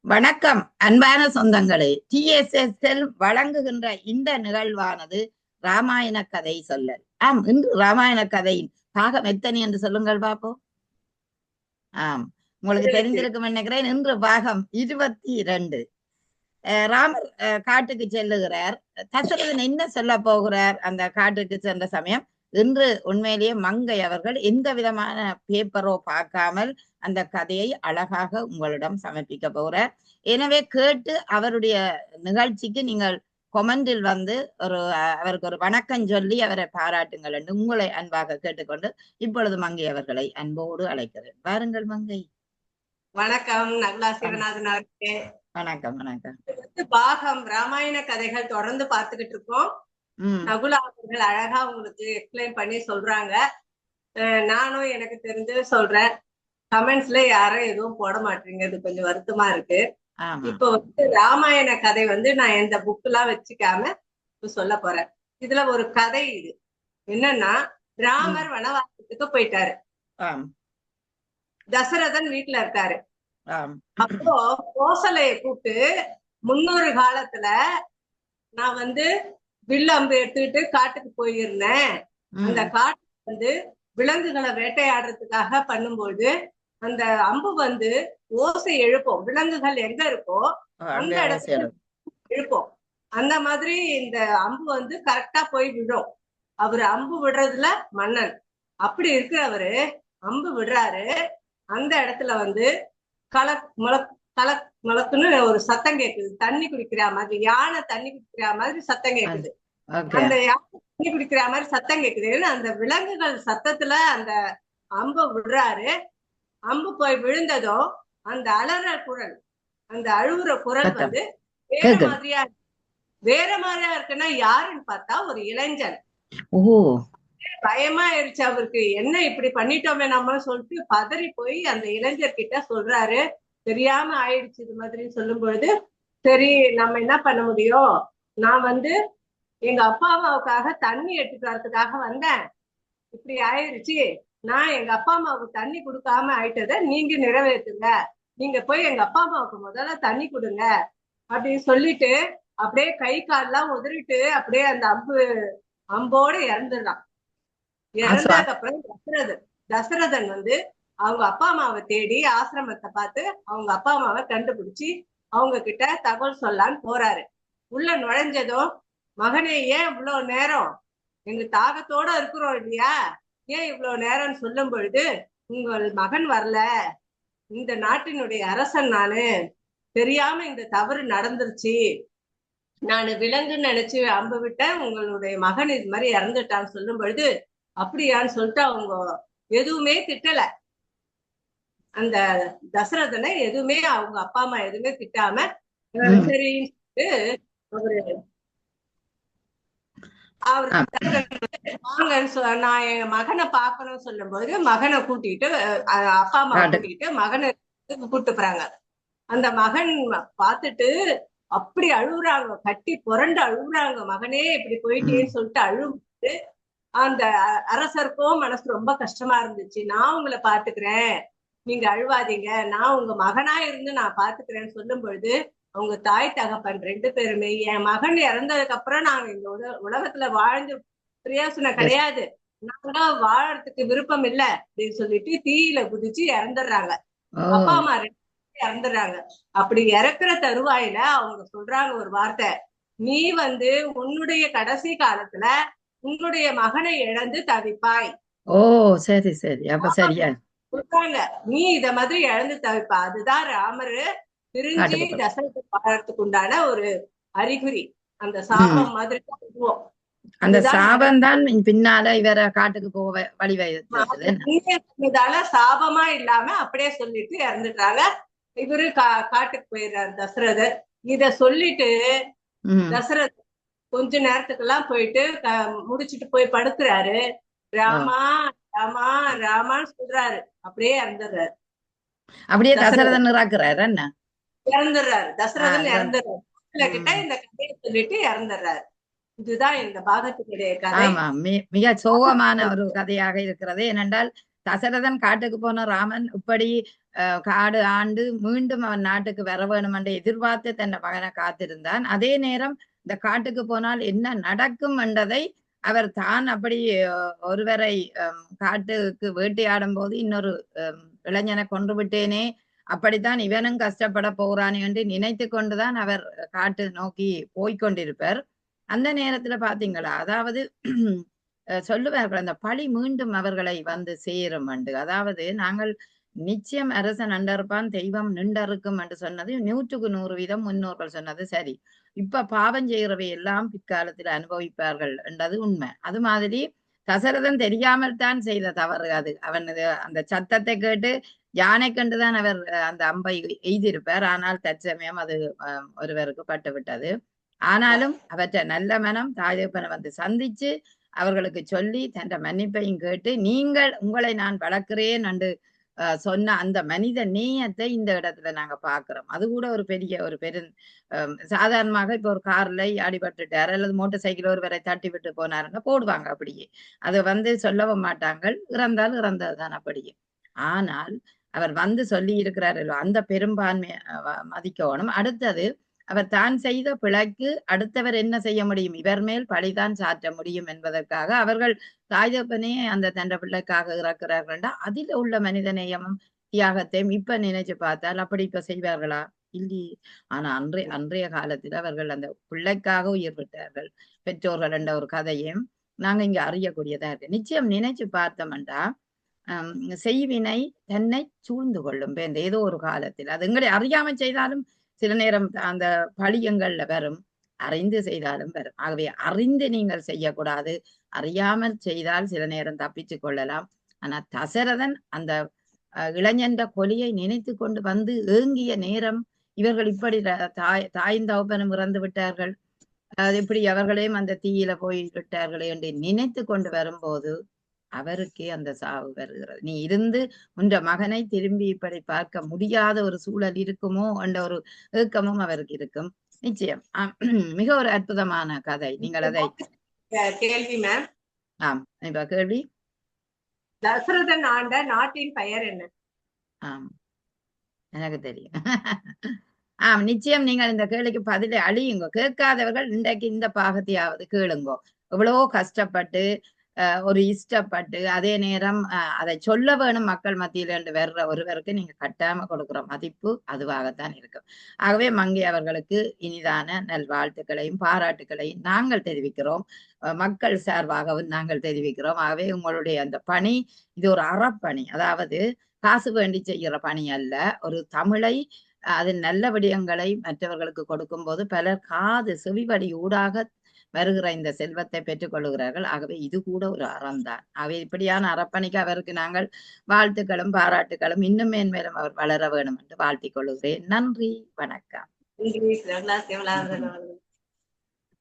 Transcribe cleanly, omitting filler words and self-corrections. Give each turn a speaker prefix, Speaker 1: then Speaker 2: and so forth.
Speaker 1: வணக்கம் அன்பான சொந்தங்களே. TSSL வழங்குகின்ற இந்த நிகழ்வானது ராமாயண கதை சொல்லல். இன்று ராமாயண கதையின் பாகம் எத்தனை என்று சொல்லுங்கள் பாப்போம். உங்களுக்கு தெரிந்திருக்கும் நினைக்கிறேன். இன்று பாகம் 22. ராமர் காட்டுக்கு செல்லுகிறார். தசரதன் என்ன சொல்ல போகிறார் அந்த காட்டுக்கு சென்ற சமயம்? இன்று உண்மையிலேயே மங்கை அவர்கள் எந்த விதமான பேப்பரோ பார்க்காமல் அந்த கதையை அழகாக உங்களிடம் சமர்ப்பிக்க போகிறார். எனவே கேட்டு அவருடைய நிகழ்ச்சிக்கு நீங்கள் கொமெண்டில் அவருக்கு ஒரு வணக்கம் சொல்லி அவரை பாராட்டுங்கள் என்று உங்களை அன்பாக கேட்டுக்கொண்டு இப்பொழுது மங்கை அவர்களை அன்போடு அழைக்கிறேன். வாருங்கள் மங்கை.
Speaker 2: வணக்கம். நகுலா சிவநாதன் அவர்களே.
Speaker 1: வணக்கம். வணக்கம்.
Speaker 2: பாகம் ராமாயண கதைகள் தொடர்ந்து பார்த்துக்கிட்டு இருக்கோம். நகுலா அவர்கள் அழகா உங்களுக்கு எக்ஸ்பிளைன் பண்ணி சொல்றாங்க. நானும் எனக்கு தெரிஞ்சு சொல்றேன். கமெண்ட்ஸ்ல யாரும் எதுவும் போட மாட்டீங்க, இது கொஞ்சம் வருத்தமா இருக்கு. இப்போ ராமாயண கதை நான் எந்த புக் எல்லாம் வச்சுக்காம சொல்ல போறேன். இதுல ஒரு கதை இது என்னன்னா, ராமர் வனவாசத்துக்கு போயிட்டாரு. தசரதன் வீட்டுல இருக்காரு. அப்போ கோசலைய கூப்பிட்டு, முன்னொரு காலத்துல நான் வில்லம்பு எடுத்துக்கிட்டு காட்டுக்கு போயிருந்தேன். அந்த காட்டு விலங்குகளை வேட்டையாடுறதுக்காக பண்ணும்போது அந்த அம்பு ஓசை எழுப்போம். விலங்குகள் எங்க இருக்கோ அந்த இடத்துல எழுப்போம். அந்த மாதிரி இந்த அம்பு கரெக்டா போய் விடும். அவரு அம்பு விடுறதுல மன்னன். அப்படி இருக்கிறவரு அம்பு விடுறாரு. அந்த இடத்துல கலக் முளக் கலக் முளக்குன்னு ஒரு சத்தம் கேக்குது. தண்ணி குடிக்கிற மாதிரி, யானை தண்ணி குடிக்கிற மாதிரி சத்தம் கேக்குது. அந்த யானை தண்ணி குடிக்கிற மாதிரி சத்தம் கேக்குது. அந்த விலங்குகள் சத்தத்துல அந்த அம்பு விடுறாரு. அம்பு போய் விழுந்ததும் அந்த அலற குரல், அந்த அழுகுற குரல் வேற மாதிரியா இருக்குன்னா யாருன்னு பார்த்தா ஒரு இளைஞன். பயமா ஆயிடுச்சு அவருக்கு. என்ன இப்படி பண்ணிட்டோமே நம்ம சொல்லிட்டு பதறி போய் அந்த இளைஞர்கிட்ட சொல்றாரு. தெரியாம ஆயிடுச்சு இது மாதிரி சொல்லும் பொழுது, சரி நம்ம என்ன பண்ண முடியும், நான் எங்க அப்பா அம்மாவுக்காக தண்ணி எடுத்துட்டு வரதுக்காக வந்தேன். இப்படி ஆயிடுச்சு. நான் எங்க அப்பா அம்மாவுக்கு தண்ணி கொடுக்காம ஆயிட்டதை நீங்க நிறைவேற்றுங்க. நீங்க போய் எங்க அப்பா அம்மாவுக்கு முதல்ல தண்ணி கொடுங்க அப்படின்னு சொல்லிட்டு அப்படியே கை கால்லாம் உதறிட்டு அப்படியே அந்த அம்போட இறந்துடலாம். இறந்ததுக்கு அப்புறம் தசரதன் அவங்க அப்பா அம்மாவை தேடி ஆசிரமத்தை பார்த்து அவங்க அப்பா அம்மாவை கண்டுபிடிச்சு அவங்க கிட்ட தகவல் சொல்லான்னு போறாரு. உள்ள நுழைஞ்சதும், மகனே ஏன் இவ்வளவு நேரம், எங்க தாகத்தோட இருக்கிறோம் இல்லையா, ஏன் இவ்வளவு நேரம்னு சொல்லும் பொழுது, உங்கள் மகன் வரல, இந்த நாட்டினுடைய அரசன் நானு, தெரியாம இந்த தவறு நடந்துருச்சு, நான் விலங்குன்னு நினைச்சு அம்பு விட்டேன், உங்களுடைய மகன் இது மாதிரி இறந்துட்டான்னு சொல்லும் பொழுது, அப்படியான்னு சொல்லிட்டு அவங்க எதுவுமே திட்டல. அந்த தசரதனை எதுவுமே அவங்க அப்பா அம்மா எதுவுமே திட்டாம சரின்னு அவரு வாங்கன்னு நான் என் மகனை பாக்கணும்னு சொல்லும் போது மகனை கூட்டிட்டு, அப்பா அம்மா கூட்டிட்டு மகனை கூப்பிட்டு போறாங்க. அந்த மகன் பார்த்துட்டு அப்படி அழுகுறாங்க, கட்டி புரண்டு அழுகுறாங்க. மகனே இப்படி போயிட்டேன்னு சொல்லிட்டு அழுகும்போது அந்த அரசருக்கும் மனசு ரொம்ப கஷ்டமா இருந்துச்சு. நான் உங்களை பாத்துக்கிறேன், நீங்க அழுவாதீங்க, நான் உங்க மகனா இருந்து நான் பாத்துக்கிறேன்னு சொல்லும் பொழுது, அவங்க தாய் தகப்பன் 2 பேருமே, என் மகன் இறந்ததுக்கு அப்புறம் நாங்க இந்த உலகத்துல வாழ்ந்து பிரயோசனம் கிடையாது, நாங்க வாழறதுக்கு விருப்பம் இல்லை அப்படின்னு சொல்லிட்டு தீயில குதிச்சு இறந்துடுறாங்க. அப்பா அம்மா 2 இறந்துடுறாங்க. அப்படி இறக்குற தருவாயில அவங்க சொல்றாங்க ஒரு வார்த்தை, நீ உன்னுடைய கடைசி காலத்துல உன்னுடைய மகனை இழந்து தவிப்பாய்.
Speaker 1: சரி சரி, அப்ப சரியா
Speaker 2: சொல்றாங்க, நீ இத மாதிரி இழந்து தவிப்பா. அதுதான் ராமரு பிரிஞ்சு தசரதை வாழறதுக்கு உண்டான ஒரு அறிகுறி. அந்த சாபம் மாதிரி
Speaker 1: அந்த சாபம் தான் பின்னால இவர காட்டுக்கு போக வழிவகுத்ததால
Speaker 2: சாபமா இல்லாம அப்படியே சொல்லிட்டு இறந்துட்டாங்க. இவரு காட்டுக்கு போயிடுறாரு தசரதர். இத சொல்லிட்டு தசரதர் கொஞ்ச நேரத்துக்கெல்லாம் போயிட்டு முடிச்சுட்டு போய் படுக்கிறாரு. ராமா ராமா ராமான்னு சொல்றாரு. அப்படியே இறந்துடுறாரு.
Speaker 1: அப்படியே தசரதன் இறக்குறாரு. என்ன
Speaker 2: இறந்துடுறாரு தசரதன், இறந்துடுறாரு. கிட்ட இந்த கதையை சொல்லிட்டு இறந்துடுறாரு. இதுதான் இந்த பாகத்தினுடைய கதை.
Speaker 1: மிக சோகமான ஒரு கதையாக இருக்கிறது. ஏனென்றால் தசரதன் காட்டுக்கு போன ராமன் இப்படி காடு ஆண்டு மீண்டும் அவன் நாட்டுக்கு வர வேணும் என்று எதிர்பார்த்து தன் மகனை காத்திருந்தான். அதே நேரம் இந்த காட்டுக்கு போனால் என்ன நடக்கும் என்றதை அவர் தான் அப்படி ஒருவரை காட்டுக்கு வேட்டையாடும் போது இன்னொரு இளைஞனை கொன்று விட்டேனே, அப்படித்தான் இவனும் கஷ்டப்பட போகிறான் என்று நினைத்து கொண்டுதான் அவர் காட்டு நோக்கி போய்கொண்டிருப்பார். அந்த நேரத்துல பாத்தீங்களா, அதாவது சொல்லுவார்கள் அந்த பழி மீண்டும் அவர்களை வந்து சேரும் என்று. அதாவது நாங்கள் நிச்சயம் அரசன் அண்டர்பான் தெய்வம் நின்றறுக்கும் என்று சொன்னது 100% முன்னோர்கள் சொன்னது சரி. இப்ப பாவம் செய்கிறவை எல்லாம் பிற்காலத்தில் அனுபவிப்பார்கள் என்றது உண்மை. அது மாதிரி தசரதன் தெரியாமல் தான் செய்த தவறு அது. அவனது அந்த சத்தத்தை கேட்டு யானை கண்டுதான் அவர் அந்த அம்பை எய்திருப்பார். ஆனால் தற்சமயம் அது ஒருவருக்கு பட்டு விட்டது. ஆனாலும் அவற்றை நல்ல மனம் தாயப்பனை வந்து சந்திச்சு அவர்களுக்கு சொல்லி தன் மன்னிப்பையும் கேட்டு நீங்கள் உங்களை நான் வளர்க்கிறேன் என்று சொன்ன அந்த மனித நேயத்தை இந்த இடத்துல நாங்க பாக்குறோம். அது கூட ஒரு பெரிய சாதாரணமாக இப்ப ஒரு கார்ல அடிபட்டுட்டாரு அல்லது மோட்டார் சைக்கிள் ஒருவரை தட்டி விட்டு போனாருன்னா போடுவாங்க அப்படியே. அதை வந்து சொல்லவும் மாட்டாங்கள், இறந்தால் இறந்ததுதான் அப்படியே. ஆனால் அவர் வந்து சொல்லி இருக்கிறாரோ அந்த பெரும்பான்மை மதிக்கணும். அடுத்தது அவர் தான் செய்த பிழைக்கு அடுத்தவர் என்ன செய்ய முடியும், இவர் மேல் பழிதான் சாற்ற முடியும் என்பதற்காக அவர்கள் தாய்தப்பனே அந்த தண்ட பிள்ளைக்காக இறக்கிறார்கள். அதில் உள்ள மனித நேயமும் தியாகத்தையும் இப்ப நினைச்சு பார்த்தால் அப்படி இப்ப செய்வார்களா? இல்லையே. ஆனா அன்றைய காலத்தில் அவர்கள் அந்த பிள்ளைக்காக உயிர் விட்டார்கள். பெற்றோர்கள் என்ற ஒரு கதையும் நாங்க இங்க அறியக்கூடியதா இருக்கு. நிச்சயம் நினைச்சு பார்த்தோம்டா செய்வினை தன்னை சூழ்ந்து கொள்ளும் ஏதோ ஒரு காலத்தில். அது எங்களை அறியாம செய்தாலும் சில நேரம் அந்த பழியங்கள்ல வரும், அறிந்து செய்தாலும் வரும். ஆகவே அறிந்து நீங்கள் செய்யக்கூடாது, அறியாமல் செய்தால் சில நேரம் தப்பிச்சு கொள்ளலாம். ஆனா தசரதன் அந்த இளைஞன்ற கொலையை நினைத்து கொண்டு வந்து ஏங்கிய நேரம் இவர்கள் இப்படி தாயின் தகப்பனும் இறந்து விட்டார்கள், அது இப்படி அவர்களையும் அந்த தீயில போய் விட்டார்களே என்று நினைத்து கொண்டு வரும்போது அவருக்கே அந்த சாவு வருகிறது. நீ இருந்து உன்ற மகனை திரும்பி இப்படி பார்க்க முடியாத ஒரு சூழல் இருக்குமோ என்ற ஒரு ஏக்கமும் அவருக்கு இருக்கும். நிச்சயம் மிக ஒரு அற்புதமான கதை. நீங்கள் அதை
Speaker 2: கேள்வி மேம்.
Speaker 1: ஆம், இப்ப கேள்வி,
Speaker 2: தசரதன் ஆண்ட நாட்டின் பெயர் என்ன?
Speaker 1: ஆம், எனக்கு தெரியும். ஆம், நிச்சயம் நீங்கள் இந்த கேள்விக்கு பதிலை அழியுங்க. கேட்காதவர்கள் இன்றைக்கு இந்த பாகத்தையாவது கேளுங்கோ. எவ்வளவோ கஷ்டப்பட்டு ஒரு இஷ்டப்பட்டு அதே நேரம் அதை சொல்ல வேணும் மக்கள் மத்தியில இருந்து வர்ற ஒருவருக்கு நீங்க கட்டாம கொடுக்குற மதிப்பு அதுவாகத்தான் இருக்கும். ஆகவே மங்கை அவர்களுக்கு இனிதான நல்வாழ்த்துக்களையும் பாராட்டுக்களையும் நாங்கள் தெரிவிக்கிறோம், மக்கள் சார்பாகவும் நாங்கள் தெரிவிக்கிறோம். ஆகவே உங்களுடைய அந்த பணி இது ஒரு அறப்பணி, அதாவது காசு வேண்டி செய்கிற பணி அல்ல. ஒரு தமிழை அதன் நல்ல விடயங்களை மற்றவர்களுக்கு கொடுக்கும் போது பலர் காது செவிவழி ஊடாக வருகிற இந்த செல்வத்தை பெற்றுக் கொள்ளுகிறார்கள். ஆகவே இது கூட ஒரு அறம்தான். ஆகவே இப்படியான அறப்பணிக்கு அவருக்கு நாங்கள் வாழ்த்துக்களும் பாராட்டுகளும் இன்னும் மேன்மேலும் அவர் வளர வேணும் என்று வாழ்த்திக் கொள்ளுகிறேன். நன்றி, வணக்கம்.